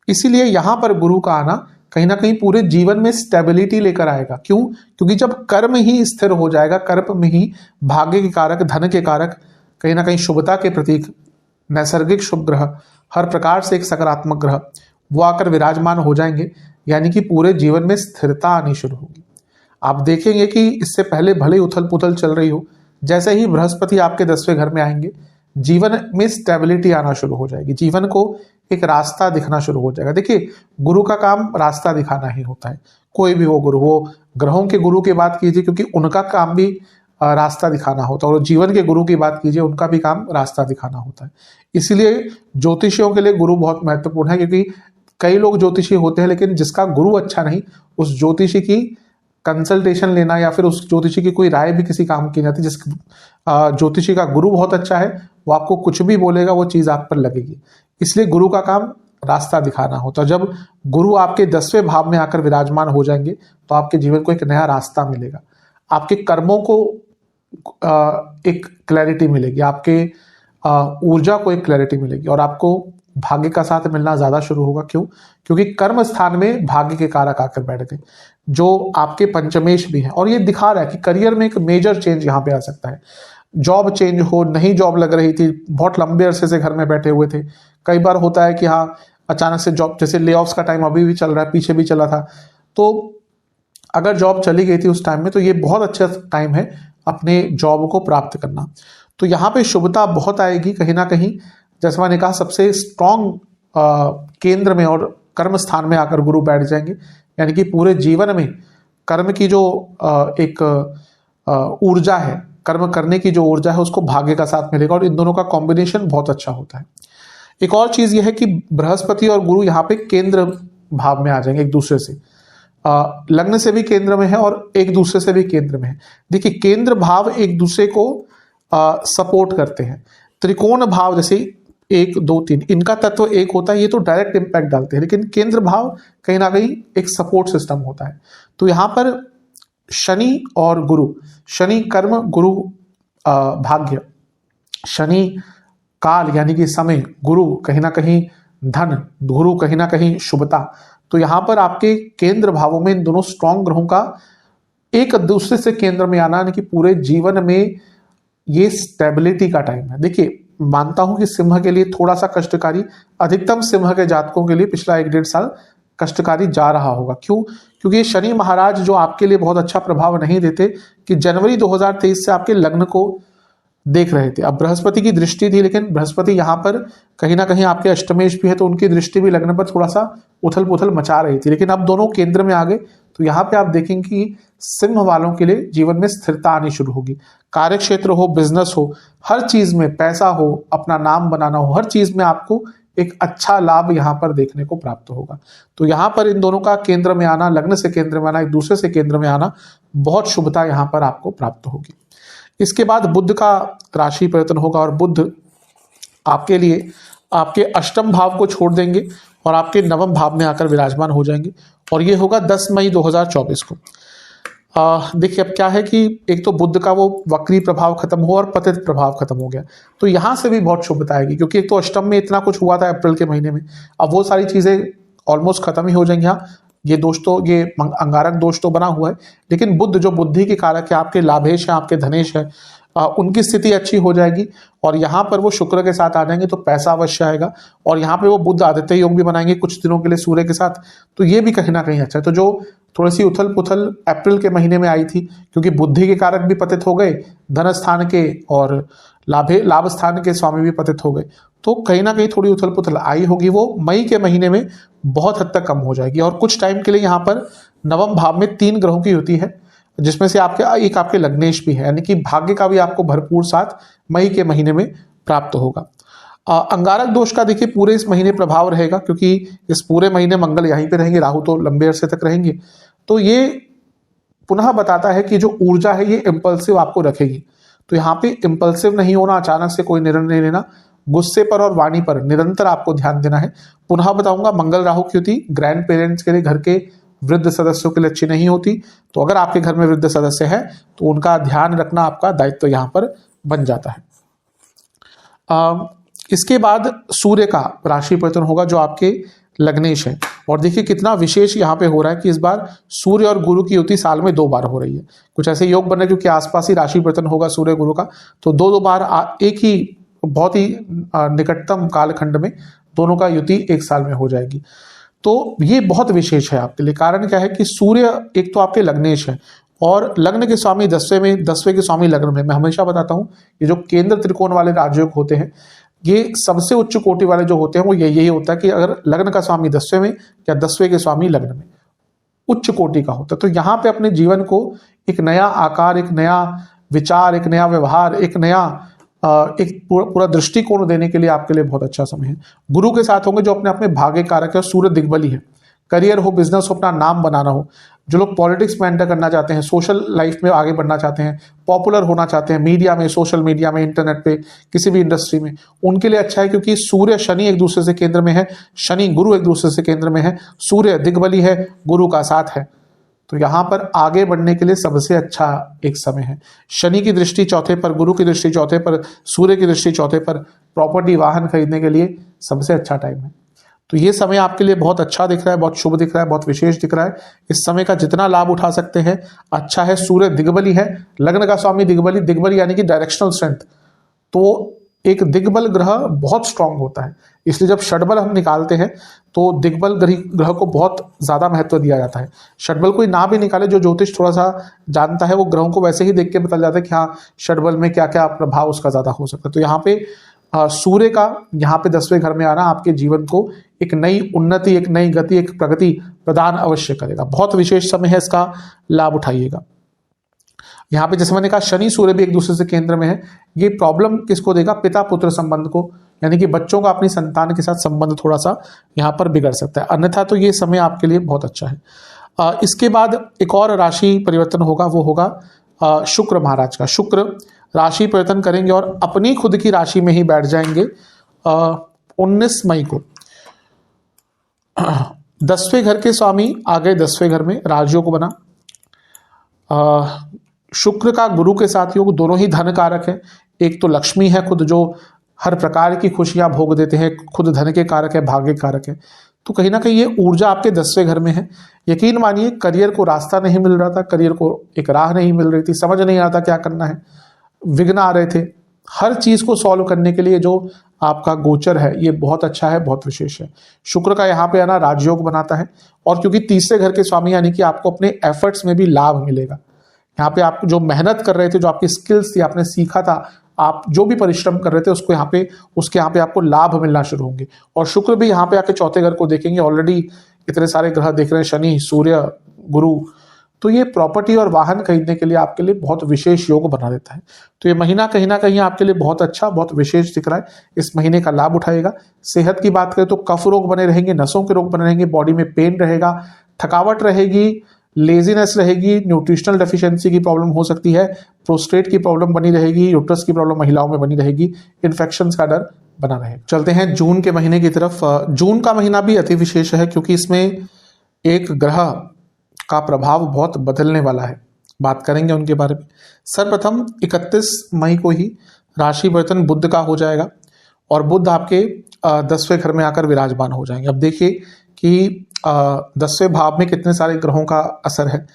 Speaker 1: इसीलिए यहाँ पर गुरु का आना कहीं ना कहीं पूरे जीवन में स्टेबिलिटी लेकर आएगा। क्यों? क्योंकि जब कर्म ही स्थिर हो जाएगा, कर्म में ही भाग्य के कारक, धन के कारक, कहीं ना कहीं शुभता के प्रतीक, नैसर्गिक शुभ ग्रह, हर प्रकार से एक सकारात्मक ग्रह, वो आकर विराजमान हो जाएंगे, यानी कि पूरे जीवन में स्थिरता आनी शुरू होगी। आप देखेंगे कि इससे पहले भले उथल पुथल चल रही हो, जैसे ही बृहस्पति आपके 10वें घर में आएंगे, जीवन में स्टेबिलिटी आना शुरू हो जाएगी, जीवन को एक रास्ता दिखना शुरू हो जाएगा। देखिए गुरु का काम रास्ता दिखाना ही होता है, कोई भी वो गुरु, वो ग्रहों के गुरु की बात कीजिए क्योंकि उनका काम भी रास्ता दिखाना होता है, और जीवन के गुरु की बात कीजिए, उनका भी काम रास्ता दिखाना होता है। इसीलिए ज्योतिषियों के लिए गुरु बहुत महत्वपूर्ण है, क्योंकि कई लोग ज्योतिषी होते हैं लेकिन जिसका गुरु अच्छा नहीं, उस ज्योतिषी की कंसल्टेशन लेना या फिर उस ज्योतिषी की कोई राय भी किसी काम की नहीं जाती। जिस ज्योतिषी का गुरु बहुत अच्छा है, वो आपको कुछ भी बोलेगा वो चीज आप पर लगेगी। इसलिए गुरु का काम रास्ता दिखाना होता है। जब गुरु आपके 10वें भाव में आकर विराजमान हो जाएंगे तो आपके जीवन को एक नया रास्ता मिलेगा, आपके कर्मों को एक क्लैरिटी मिलेगी, आपके ऊर्जा को एक क्लैरिटी मिलेगी और आपको भाग्य का साथ मिलना ज्यादा शुरू होगा। क्यों? क्योंकि कर्म स्थान में भाग्य के कारक आकर बैठ गए जो आपके पंचमेश भी है, और ये दिखा रहा है कि करियर में एक मेजर चेंज यहाँ पे आ सकता है। जॉब चेंज हो, नई जॉब लग रही थी, बहुत लंबे अरसे से घर में बैठे हुए थे, कई बार होता है कि हाँ अचानक से जॉब, जैसे ले ऑफ्स का टाइम अभी भी चल रहा है, पीछे भी चला था, तो अगर जॉब चली गई थी उस टाइम में तो ये बहुत अच्छा टाइम है अपने जॉब को प्राप्त करना। तो यहाँ पे शुभता बहुत आएगी कहीं ना कहीं। जैसे मैंने कहा सबसे स्ट्रॉन्ग केंद्र में और कर्म स्थान में आकर गुरु बैठ जाएंगे, यानी कि पूरे जीवन में कर्म की जो एक ऊर्जा है, कर्म करने की जो ऊर्जा है उसको भाग्य का साथ मिलेगा और इन दोनों का कॉम्बिनेशन बहुत अच्छा होता है। एक और चीज यह है कि बृहस्पति और गुरु यहाँ पे केंद्र भाव में आ जाएंगे एक दूसरे से, लग्न से भी केंद्र में है और एक दूसरे से भी केंद्र में है। देखिए केंद्र भाव एक दूसरे को सपोर्ट करते हैं। त्रिकोण भाव जैसे 1 2 3 इनका तत्व एक होता है, ये तो डायरेक्ट इंपैक्ट डालते हैं, लेकिन केंद्र भाव कहीं ना कहीं एक सपोर्ट सिस्टम होता है। तो यहाँ पर शनि और गुरु, शनि कर्म, गुरु भाग्य, शनि काल यानी कि समय, गुरु कहीं ना कहीं धन, गुरु कहीं ना कहीं शुभता। तो यहां पर आपके केंद्र भावों में इन दोनों स्ट्रॉन्ग ग्रहों का एक दूसरे से केंद्र में आना, यानी कि पूरे जीवन में ये स्टेबिलिटी का टाइम है। देखिए मानता हूं कि सिंह के लिए थोड़ा सा कष्टकारी, अधिकतम सिंह के जातकों के लिए पिछला 1-1.5 साल कष्टकारी जा रहा होगा। क्यों? क्योंकि ये शनि महाराज जो आपके लिए बहुत अच्छा प्रभाव नहीं देते, कि जनवरी 2023 से आपके लग्न को देख रहे थे। अब बृहस्पति की दृष्टि थी, लेकिन बृहस्पति यहाँ पर कहीं ना कहीं आपके अष्टमेश भी है, तो उनकी दृष्टि भी लग्न पर थोड़ा सा उथल पुथल मचा रही थी, लेकिन अब दोनों केंद्र में आ गए। तो यहाँ पे आप देखेंगे कि सिंह वालों के लिए जीवन में स्थिरता आनी शुरू होगी। कार्य क्षेत्र हो, बिजनेस हो, हर चीज में पैसा हो, अपना नाम बनाना हो, हर चीज में आपको एक अच्छा लाभ यहाँ पर देखने को प्राप्त होगा। तो यहाँ पर इन दोनों का केंद्र में आना, लग्न से केंद्र में आना, एक दूसरे से केंद्र में आना, बहुत शुभता यहाँ पर आपको प्राप्त होगी। इसके बाद बुध का राशि परिवर्तन होगा और बुध आपके लिए आपके अष्टम भाव को छोड़ देंगे और आपके नवम भाव में आकर विराजमान हो जाएंगे, और ये होगा 10 मई 2024 को। देखिए अब क्या है कि एक तो बुध का वो वक्री प्रभाव खत्म हो और पतित प्रभाव खत्म हो गया, तो यहां से भी बहुत शुभता आएगी, क्योंकि एक तो अष्टम में इतना कुछ हुआ था अप्रैल के महीने में, अब वो सारी चीजें ऑलमोस्ट खत्म ही हो जाएंगी। हाँ ये दोष तो, ये अंगारक दोष तो बना हुआ है, लेकिन बुध जो बुद्धि के कारक है, आपके लाभेश है, आपके धनेश है, उनकी स्थिति अच्छी हो जाएगी और यहाँ पर वो शुक्र के साथ आ जाएंगे तो पैसा अवश्य आएगा। और यहाँ पे वो बुध आदित्य योग भी बनाएंगे कुछ दिनों के लिए सूर्य के साथ, तो ये भी कहीं ना कहीं अच्छा है। तो जो थोड़ी सी उथल पुथल अप्रैल के महीने में आई थी, क्योंकि बुद्धि के कारक भी पतित हो गए, धन स्थान के और लाभ स्थान के स्वामी भी पतित हो गए, तो कहीं ना कहीं थोड़ी उथल पुथल आई होगी, वो मई के महीने में बहुत हद तक कम हो जाएगी। और कुछ टाइम के लिए यहाँ पर नवम भाव में 3 ग्रहों की युति है, जिसमें से एक आपके लग्नेश भी है, यानी कि भाग्य का भी आपको भरपूर साथ मई के महीने में प्राप्त होगा। अंगारक दोष का देखिए पूरे इस महीने प्रभाव रहेगा, क्योंकि इस पूरे महीने मंगल यहीं पे रहेंगे, राहु तो लंबे अरसे तक रहेंगे, तो ये पुनः बताता है कि जो ऊर्जा है ये इम्पल्सिव आपको रखेगी। तो यहाँ पे इम्पल्सिव नहीं होना, अचानक से कोई निर्णय नहीं लेना, गुस्से पर और वाणी पर निरंतर आपको ध्यान देना है। पुनः बताऊंगा मंगल राहु की युति ग्रैंड पेरेंट्स के लिए, घर के वृद्ध सदस्यों के लिए अच्छी नहीं होती, तो अगर आपके घर में वृद्ध सदस्य है तो उनका ध्यान रखना आपका दायित्व यहाँ पर बन जाता है। इसके बाद सूर्य का राशि परिवर्तन होगा जो आपके लग्नेश है, और देखिए कितना विशेष यहाँ पे हो रहा है कि इस बार सूर्य और गुरु की युति साल में 2 बार हो रही है। कुछ ऐसे योग बन रहे हैं क्योंकि आसपास ही राशि परिवर्तन होगा सूर्य गुरु का, तो 2 बार एक ही बहुत ही निकटतम कालखंड में दोनों का युति एक साल में हो जाएगी। तो ये बहुत विशेष है आपके लिए। कारण क्या है कि सूर्य एक तो आपके लग्नेश है और लग्न के स्वामी 10वें के स्वामी लग्न में। मैं हमेशा बताता हूँ ये जो केंद्र त्रिकोण वाले राजयोग होते हैं, ये सबसे उच्च कोटि वाले जो होते हैं वो यही होता है कि अगर लग्न का स्वामी 10वें में या 10वें के स्वामी लग्न में, उच्च कोटि का होता है। तो यहाँ पे अपने जीवन को एक नया आकार, एक नया विचार, एक नया व्यवहार, एक नया एक पूरा दृष्टिकोण देने के लिए आपके लिए बहुत अच्छा समय है। गुरु के साथ होंगे जो अपने आप में भाग्य कारक है और सूर्य दिग्बली है। करियर हो, बिजनेस हो, अपना नाम बनाना हो, जो लोग पॉलिटिक्स में एंटर करना चाहते हैं, सोशल लाइफ में आगे बढ़ना चाहते हैं, पॉपुलर होना चाहते हैं मीडिया में, सोशल मीडिया में, इंटरनेट पे, किसी भी इंडस्ट्री में, उनके लिए अच्छा है क्योंकि सूर्य शनि एक दूसरे से केंद्र में है, शनि गुरु एक दूसरे से केंद्र में है, सूर्य दिग्बली है, गुरु का साथ है। तो यहां पर आगे बढ़ने के लिए सबसे अच्छा एक समय है। शनि की दृष्टि चौथे पर, गुरु की दृष्टि चौथे पर, सूर्य की दृष्टि चौथे पर, प्रॉपर्टी वाहन खरीदने के लिए सबसे अच्छा टाइम है। तो ये समय आपके लिए बहुत अच्छा दिख रहा है, बहुत शुभ दिख रहा है, बहुत विशेष दिख रहा है। इस समय का जितना लाभ उठा सकते हैं अच्छा है। सूर्य दिग्बली है, लग्न का स्वामी दिग्बली, दिग्बली यानी कि डायरेक्शनल स्ट्रेंथ। तो एक दिग्बल ग्रह बहुत स्ट्रांग होता है, इसलिए जब षडबल हम निकालते हैं तो दिग्बल ग्रह को बहुत ज्यादा महत्व दिया जाता है। षडबल कोई ना भी निकाले, जो ज्योतिष थोड़ा सा जानता है वो ग्रहों को वैसे ही देख के बता जाता है कि हाँ षडबल में क्या क्या प्रभाव उसका ज्यादा हो सकता है। तो यहाँ पे सूर्य का यहाँ पे 10वें घर में आना आपके जीवन को एक नई उन्नति, एक नई गति, एक प्रगति प्रदान अवश्य करेगा। बहुत विशेष समय है, इसका लाभ उठाइएगा। यहाँ पे जैसे मैंने कहा शनि सूर्य भी एक दूसरे से केंद्र में है, ये प्रॉब्लम किसको देगा? पिता पुत्र संबंध को, यानी कि बच्चों का अपनी संतान के साथ संबंध थोड़ा सा यहाँ पर बिगड़ सकता है। अन्यथा तो ये समय आपके लिए बहुत अच्छा है। इसके बाद एक और राशि परिवर्तन होगा, वो होगा शुक्र महाराज का। शुक्र राशि परिवर्तन करेंगे और अपनी खुद की राशि में ही बैठ जाएंगे 19 मई को। 10वें घर के स्वामी आ गए 10वें घर में, राजयोग को बना। शुक्र का गुरु के साथ योग, दोनों ही धन कारक है। एक तो लक्ष्मी है खुद, जो हर प्रकार की खुशियां भोग देते हैं, खुद धन के कारक है, भाग्य कारक है। तो कहीं ना कहीं ये ऊर्जा आपके 10वें घर में है। यकीन मानिए करियर को रास्ता नहीं मिल रहा था, करियर को एक राह नहीं मिल रही थी, समझ नहीं आता क्या करना है, विघ्न आ रहे थे। हर चीज को सॉल्व करने के लिए जो आपका गोचर है ये बहुत अच्छा है, बहुत विशेष है। शुक्र का यहाँ पे आना राजयोग बनाता है, और क्योंकि तीसरे घर के स्वामी यानी कि आपको अपने एफर्ट्स में भी लाभ मिलेगा। यहाँ पे आप जो मेहनत कर रहे थे, जो आपकी स्किल्स थी, आपने सीखा था, आप जो भी परिश्रम कर रहे थे उसके यहाँ पे आपको लाभ मिलना शुरू होंगे। और शुक्र भी यहाँ पे आके चौथे घर को देखेंगे। ऑलरेडी इतने सारे ग्रह देख रहे हैं, शनि, सूर्य, गुरु, तो ये प्रॉपर्टी और वाहन खरीदने के लिए आपके लिए बहुत विशेष योग बना देता है। तो ये महीना कहीं ना कहीं आपके लिए बहुत अच्छा, बहुत विशेष दिख रहा है। इस महीने का लाभ उठाएगा। सेहत की बात करें तो कफ रोग बने रहेंगे, नसों के रोग बने रहेंगे, बॉडी में पेन रहेगा, थकावट रहेगी, लेजीनेस रहेगी, न्यूट्रिशनल डेफिशिएंसी की प्रॉब्लम हो सकती है, प्रोस्टेट की प्रॉब्लम बनी रहेगी, यूट्रस की प्रॉब्लम महिलाओं में बनी रहेगी, इन्फेक्शंस का डर बना रहेगा। चलते हैं जून के महीने की तरफ। जून का महीना भी अति विशेष है क्योंकि इसमें एक ग्रह का प्रभाव बहुत बदलने वाला है। बात करेंगे उनके बारे में। सर्वप्रथम 31 मई को ही राशि परिवर्तन बुध का हो जाएगा और बुध आपके 10वें घर में आकर विराजमान हो जाएंगे। अब देखिए कि 10वें भाव में कितने सारे ग्रहों का असर है।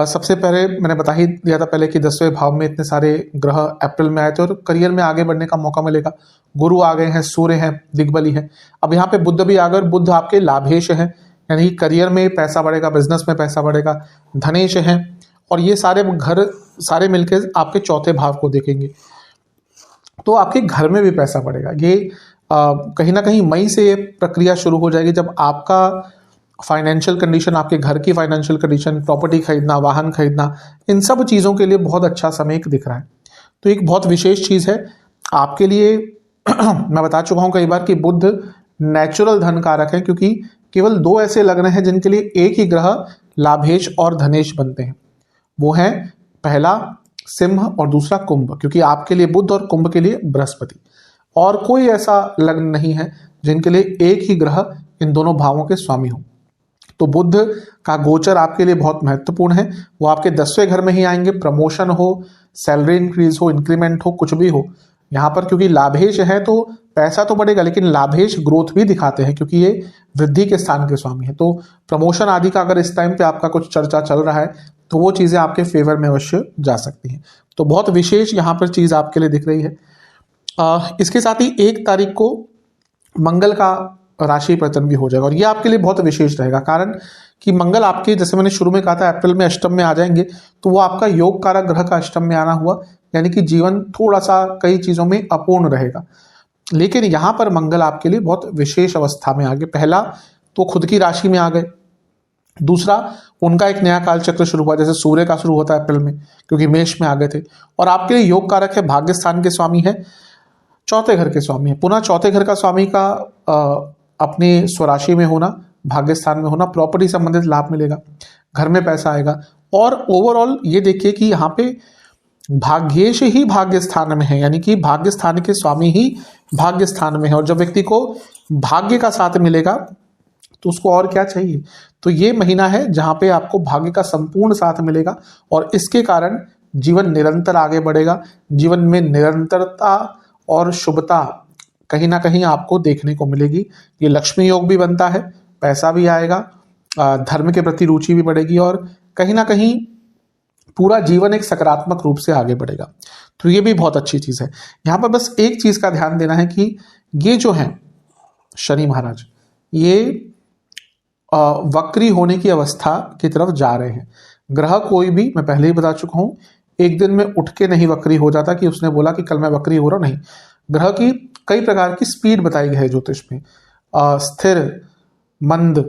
Speaker 1: सबसे पहले मैंने बता ही दिया था पहले कि 10वें भाव में इतने सारे ग्रह अप्रैल में आए थे और करियर में आगे बढ़ने का मौका मिलेगा। गुरु आ गए हैं, सूर्य हैं, दिग्बली है। अब यहाँ पे बुध भी आ गए, बुध आपके लाभेश हैं, यानी करियर में पैसा बढ़ेगा, बिजनेस में पैसा बढ़ेगा, धनेश हैं, और ये सारे घर सारे मिलकर आपके चौथे भाव को देखेंगे तो आपके घर में भी पैसा बढ़ेगा। ये कहीं ना कहीं मई से ये प्रक्रिया शुरू हो जाएगी जब आपका फाइनेंशियल कंडीशन, आपके घर की फाइनेंशियल कंडीशन, प्रॉपर्टी खरीदना, वाहन खरीदना, इन सब चीज़ों के लिए बहुत अच्छा समय दिख रहा है। तो एक बहुत विशेष चीज़ है आपके लिए। मैं बता चुका हूँ कई बार कि बुध नेचुरल धन कारक है, क्योंकि केवल 2 ऐसे लग्न हैं जिनके लिए एक ही ग्रह लाभेश और धनेश बनते हैं। वो है पहला सिंह और दूसरा कुंभ, क्योंकि आपके लिए बुध और कुंभ के लिए बृहस्पति। और कोई ऐसा लग्न नहीं है जिनके लिए एक ही ग्रह इन दोनों भावों के स्वामी हो। तो बुध का गोचर आपके लिए बहुत महत्वपूर्ण है। वो आपके 10वें घर में ही आएंगे। प्रमोशन हो, सैलरी इंक्रीज हो, इंक्रीमेंट हो, कुछ भी हो यहाँ पर, क्योंकि लाभेश है तो पैसा तो बढ़ेगा, लेकिन लाभेश ग्रोथ भी दिखाते हैं क्योंकि ये वृद्धि के स्थान के स्वामी है। तो प्रमोशन आदि का अगर इस टाइम पे आपका कुछ चर्चा चल रहा है तो वो चीज़ें आपके फेवर में अवश्य जा सकती हैं। तो बहुत विशेष यहाँ पर चीज़ आपके लिए दिख रही है। इसके साथ ही 1 तारीख को मंगल का राशि परिवर्तन भी हो जाएगा और ये आपके लिए बहुत विशेष रहेगा, कारण कि मंगल आपके, जैसे मैंने शुरू में कहा था, अप्रैल में अष्टम में आ जाएंगे। तो वो आपका योग कारक ग्रह का अष्टम में आना हुआ, यानी कि जीवन थोड़ा सा कई चीज़ों में अपूर्ण रहेगा। लेकिन यहाँ पर मंगल आपके लिए बहुत विशेष अवस्था में आ गए। पहला तो खुद की राशि में आ गए, दूसरा, उनका एक नया काल चक्र शुरू हुआ, जैसे सूर्य का शुरू होता है अप्रैल में, क्योंकि मेष में आ गए थे। और आपके लिए योग कारक है, भाग्य स्थान के स्वामी है, चौथे घर के स्वामी है। पुनः चौथे घर का स्वामी का अपने स्वराशि में होना, भाग्य स्थान में होना, प्रॉपर्टी संबंधित लाभ मिलेगा, घर में पैसा आएगा। और ओवरऑल ये देखिए कि यहाँ पे भाग्येश ही भाग्य स्थान में है, यानी कि भाग्य स्थान के स्वामी ही भाग्य स्थान में है। और जब व्यक्ति को भाग्य का साथ मिलेगा तो उसको और क्या चाहिए। तो ये महीना है जहां पे आपको भाग्य का संपूर्ण साथ मिलेगा और इसके कारण जीवन निरंतर आगे बढ़ेगा। जीवन में निरंतरता और शुभता कहीं ना कहीं आपको देखने को मिलेगी। ये लक्ष्मी योग भी बनता है, पैसा भी आएगा, धर्म के प्रति रुचि भी बढ़ेगी और कहीं ना कहीं पूरा जीवन एक सकारात्मक रूप से आगे बढ़ेगा। तो ये भी बहुत अच्छी चीज है। यहाँ पर बस एक चीज का ध्यान देना है कि ये जो है शनि महाराज, ये वक्री होने की अवस्था की तरफ जा रहे हैं। ग्रह कोई भी, मैं पहले ही बता चुका हूं, एक दिन में उठ के नहीं वक्री हो जाता कि उसने बोला कि कल मैं वक्री हो रहा हूं, नहीं। ग्रह की कई प्रकार की स्पीड बताई गई है ज्योतिष में, स्थिर, मंद,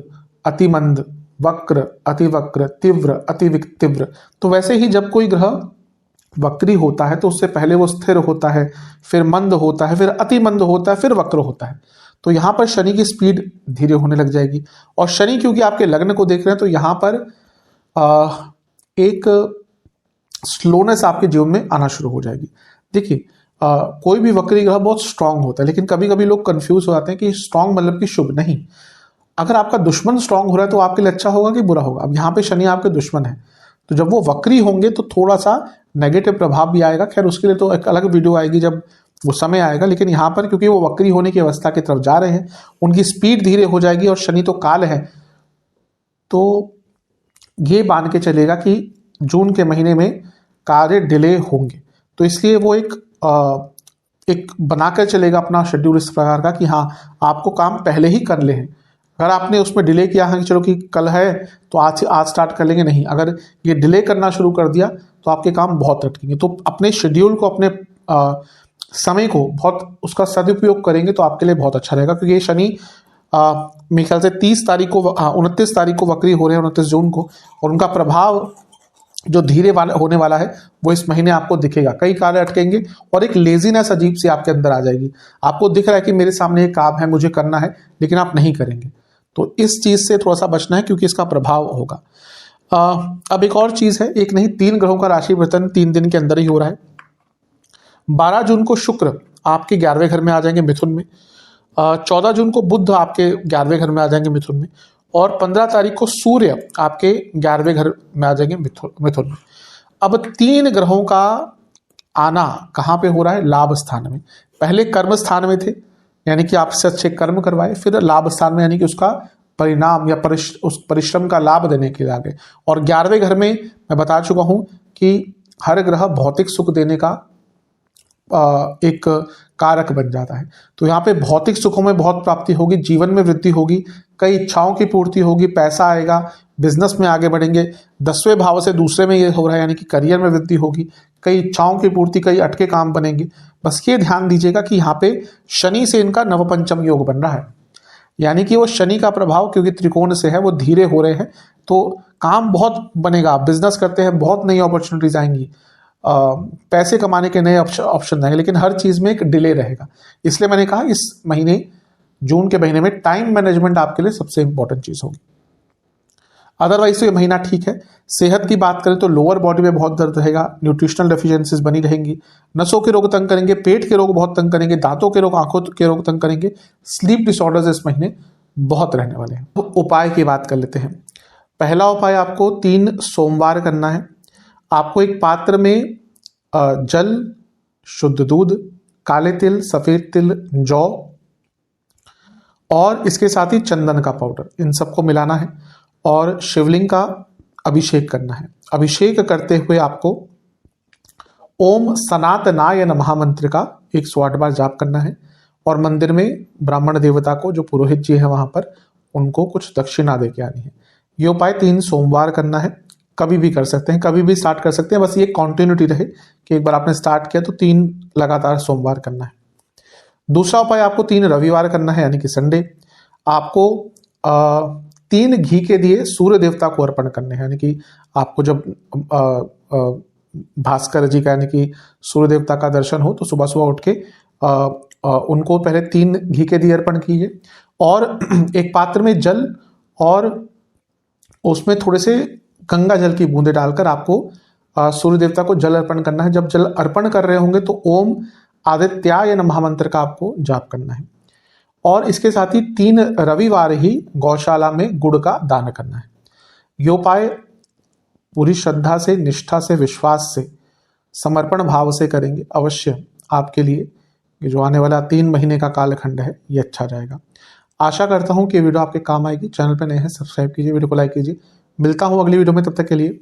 Speaker 1: अति मंद, वक्र, अति वक्र, तीव्र, अति तीव्र। तो वैसे ही जब कोई ग्रह वक्री होता है तो उससे पहले वो स्थिर होता है, फिर मंद होता है, फिर अति मंद होता है, फिर वक्र होता है। तो यहां पर शनि की स्पीड धीरे होने लग जाएगी। और शनि क्योंकि आपके लग्न को देख रहे हैं तो यहां पर एक स्लोनेस आपके जीवन में आना शुरू हो जाएगी। देखिए, कोई भी वक्री ग्रह बहुत स्ट्रांग होता है, लेकिन कभी कभी लोग कंफ्यूज हो जाते हैं कि स्ट्रांग मतलब कि शुभ। नहीं, अगर आपका दुश्मन स्ट्रांग हो रहा है तो आपके लिए अच्छा होगा कि बुरा होगा। अब यहाँ पे शनि आपके दुश्मन है, तो जब वो वक्री होंगे तो थोड़ा सा नेगेटिव प्रभाव भी आएगा। खैर, उसके लिए तो एक अलग वीडियो आएगी जब वो समय आएगा। लेकिन यहाँ पर क्योंकि वो वक्री होने की अवस्था की तरफ जा रहे हैं, उनकी स्पीड धीरे हो जाएगी और शनि तो काल है, तो ये मान के चलेगा कि जून के महीने में कार्य डिले होंगे। तो इसलिए वो एक बनाकर चलेगा अपना शेड्यूल इस प्रकार का कि हाँ, आपको काम पहले ही कर ले हैं। अगर आपने उसमें डिले किया है कि चलो कि कल है तो आज स्टार्ट कर लेंगे, नहीं, अगर ये डिले करना शुरू कर दिया तो आपके काम बहुत अटकेंगे। तो अपने शेड्यूल को, अपने समय को बहुत उसका सदुपयोग करेंगे तो आपके लिए बहुत अच्छा रहेगा। क्योंकि ये शनि मेरे ख्याल से 29 तारीख को वक्री हो रहे हैं, 29 जून को, और उनका प्रभाव जो धीरे होने वाला है वो इस महीने आपको दिखेगा। कई कार्य अटकेंगे और एक लेजीनेस अजीब सी आपके अंदर आ जाएगी। आपको दिख रहा है कि मेरे सामने एक काम है, मुझे करना है, लेकिन आप नहीं करेंगे। तो इस चीज से थोड़ा सा बचना है क्योंकि इसका प्रभाव होगा। अब एक और चीज है, एक नहीं 3 ग्रहों का राशि परिवर्तन 3 दिन के अंदर ही हो रहा है। 12 जून को शुक्र आपके 11वें घर में आ जाएंगे मिथुन में, 14 जून को बुध आपके 11वें घर में आ जाएंगे मिथुन में, और 15 तारीख को सूर्य आपके 11वें घर में आ जाएंगे मिथुन में। अब 3 ग्रहों का आना कहाँ पे हो रहा है? लाभ स्थान में। पहले कर्म स्थान में थे, यानी कि आपसे अच्छे कर्म करवाए, फिर लाभ स्थान में, यानी कि उसका परिणाम या उस परिश्रम का लाभ देने के लिए आ गए। और 11वें घर में मैं बता चुका हूं कि हर ग्रह भौतिक सुख देने का एक कारक बन जाता है। तो यहाँ पे भौतिक सुखों में बहुत प्राप्ति होगी, जीवन में वृद्धि होगी, कई इच्छाओं की पूर्ति होगी, पैसा आएगा, बिजनेस में आगे बढ़ेंगे। 10वें भाव से दूसरे में ये हो रहा है, यानी कि करियर में वृद्धि होगी, कई इच्छाओं की पूर्ति, कई अटके काम बनेंगे। बस ये ध्यान दीजिएगा कि यहाँ पे शनि से इनका नवपंचम योग बन रहा है, यानी कि वो शनि का प्रभाव क्योंकि त्रिकोण से है, वो धीरे हो रहे हैं, तो काम बहुत बनेगा। बिजनेस करते हैं, बहुत नई अपॉर्चुनिटीज आएंगी, पैसे कमाने के नए ऑप्शन आएंगे, लेकिन हर चीज में एक डिले रहेगा। इसलिए मैंने कहा इस महीने, जून के महीने में टाइम मैनेजमेंट आपके लिए सबसे इंपॉर्टेंट चीज होगी। अदरवाइज तो ये महीना ठीक है। सेहत की बात करें तो लोअर बॉडी में बहुत दर्द रहेगा, न्यूट्रिशनल डेफिशिएंसीज बनी रहेंगी, नसों के रोग तंग करेंगे, पेट के रोग बहुत तंग करेंगे, दांतों के रोग, आंखों के रोग तंग करेंगे, स्लीप डिसऑर्डर्स इस महीने बहुत रहने वाले हैं। तो उपाय की बात कर लेते हैं। पहला उपाय, आपको 3 सोमवार करना है। आपको एक पात्र में जल, शुद्ध दूध, काले तिल, सफेद तिल, जौ और इसके साथ ही चंदन का पाउडर, इन सबको मिलाना है और शिवलिंग का अभिषेक करना है। अभिषेक करते हुए आपको ओम सनातनाय नमः मंत्र का 108 बार जाप करना है और मंदिर में ब्राह्मण देवता को, जो पुरोहित जी है वहां पर, उनको कुछ दक्षिणा दे के आनी है। ये उपाय 3 सोमवार करना है। कभी भी कर सकते हैं, कभी भी स्टार्ट कर सकते हैं, बस ये कंटिन्यूटी रहे कि एक बार आपने स्टार्ट किया तो 3 लगातार सोमवार करना है। दूसरा उपाय आपको 3 रविवार करना है, यानी कि संडे। आपको 3 घी के दिए सूर्य देवता को अर्पण करने हैं। यानी कि आपको जब भास्कर जी का यानी कि सूर्य देवता का दर्शन हो तो सुबह सुबह उठ के उनको पहले 3 घी के दिए अर्पण कीजिए और एक पात्र में जल और उसमें थोड़े से गंगा जल की बूंदे डालकर आपको सूर्य देवता को जल अर्पण करना है। जब जल अर्पण कर रहे होंगे तो ओम आदित्याय नमः मंत्र का आपको जाप करना है और इसके साथ ही 3 रविवार ही गौशाला में गुड़ का दान करना है। ये उपाय पूरी श्रद्धा से, निष्ठा से, विश्वास से, समर्पण भाव से करेंगे, अवश्य आपके लिए ये जो आने वाला 3 महीने का कालखंड है ये अच्छा जाएगा। आशा करता हूँ कि वीडियो आपके काम आएगी। चैनल पर नए हैं सब्सक्राइब कीजिए, वीडियो को लाइक कीजिए। मिलता हूँ अगली वीडियो में, तब तक के लिए